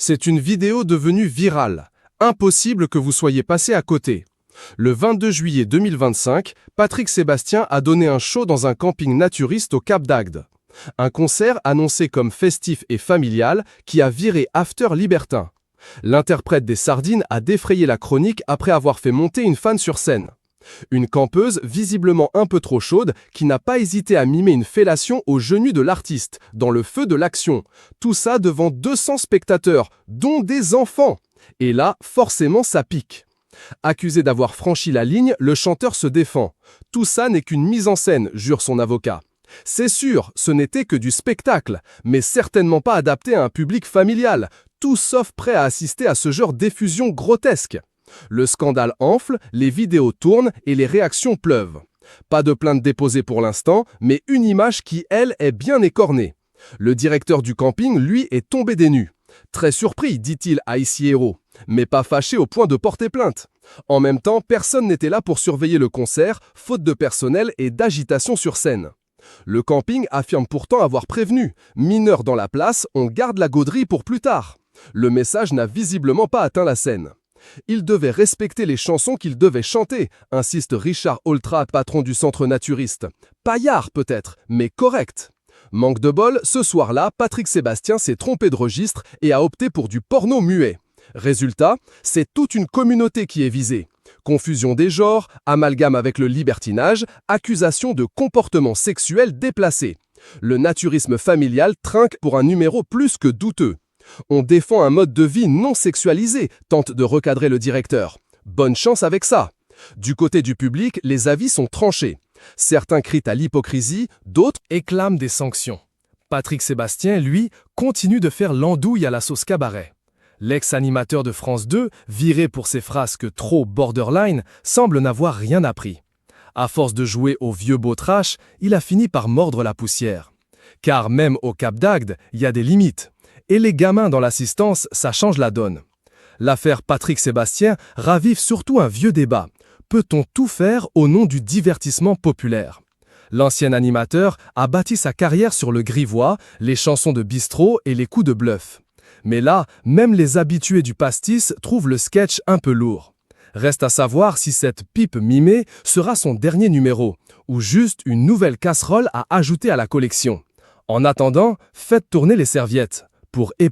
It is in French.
C'est une vidéo devenue virale. Impossible que vous soyez passé à côté. Le 22 juillet 2025, Patrick Sébastien a donné un show dans un camping naturiste au Cap d'Agde. Un concert annoncé comme festif et familial qui a viré after libertin. L'interprète des Sardines a défrayé la chronique après avoir fait monter une fan sur scène. Une campeuse visiblement un peu trop chaude qui n'a pas hésité à mimer une fellation aux genoux de l'artiste, dans le feu de l'action. Tout ça devant 200 spectateurs, dont des enfants. Et là, forcément, ça pique. Accusé d'avoir franchi la ligne, le chanteur se défend. Tout ça n'est qu'une mise en scène, jure son avocat. C'est sûr, ce n'était que du spectacle, mais certainement pas adapté à un public familial, tout sauf prêt à assister à ce genre d'effusion grotesque. Le scandale enfle, les vidéos tournent et les réactions pleuvent. Pas de plainte déposée pour l'instant, mais une image qui, elle, est bien écornée. Le directeur du camping, lui, est tombé des nues. Très surpris, dit-il à Ici Héros, mais pas fâché au point de porter plainte. En même temps, personne n'était là pour surveiller le concert, faute de personnel et d'agitation sur scène. Le camping affirme pourtant avoir prévenu. Mineurs dans la place, on garde la gauderie pour plus tard. Le message n'a visiblement pas atteint la scène. Il devait respecter les chansons qu'il devait chanter, insiste Richard Oltra, patron du centre naturiste. Paillard peut-être, mais correct. Manque de bol, ce soir-là, Patrick Sébastien s'est trompé de registre et a opté pour du porno muet. Résultat, c'est toute une communauté qui est visée. Confusion des genres, amalgame avec le libertinage, accusation de comportement sexuel déplacé. Le naturisme familial trinque pour un numéro plus que douteux. On défend un mode de vie non sexualisé, tente de recadrer le directeur. Bonne chance avec ça. Du côté du public, les avis sont tranchés. Certains crient à l'hypocrisie, d'autres éclament des sanctions. Patrick Sébastien, lui, continue de faire l'andouille à la sauce cabaret. L'ex-animateur de France 2, viré pour ses frasques trop borderline, semble n'avoir rien appris. À force de jouer au vieux beau trash, il a fini par mordre la poussière. Car même au Cap d'Agde, il y a des limites. Et les gamins dans l'assistance, ça change la donne. L'affaire Patrick Sébastien ravive surtout un vieux débat. Peut-on tout faire au nom du divertissement populaire ? L'ancien animateur a bâti sa carrière sur le grivois, les chansons de bistrot et les coups de bluff. Mais là, même les habitués du pastis trouvent le sketch un peu lourd. Reste à savoir si cette pipe mimée sera son dernier numéro, ou juste une nouvelle casserole à ajouter à la collection. En attendant, faites tourner les serviettes pour éponger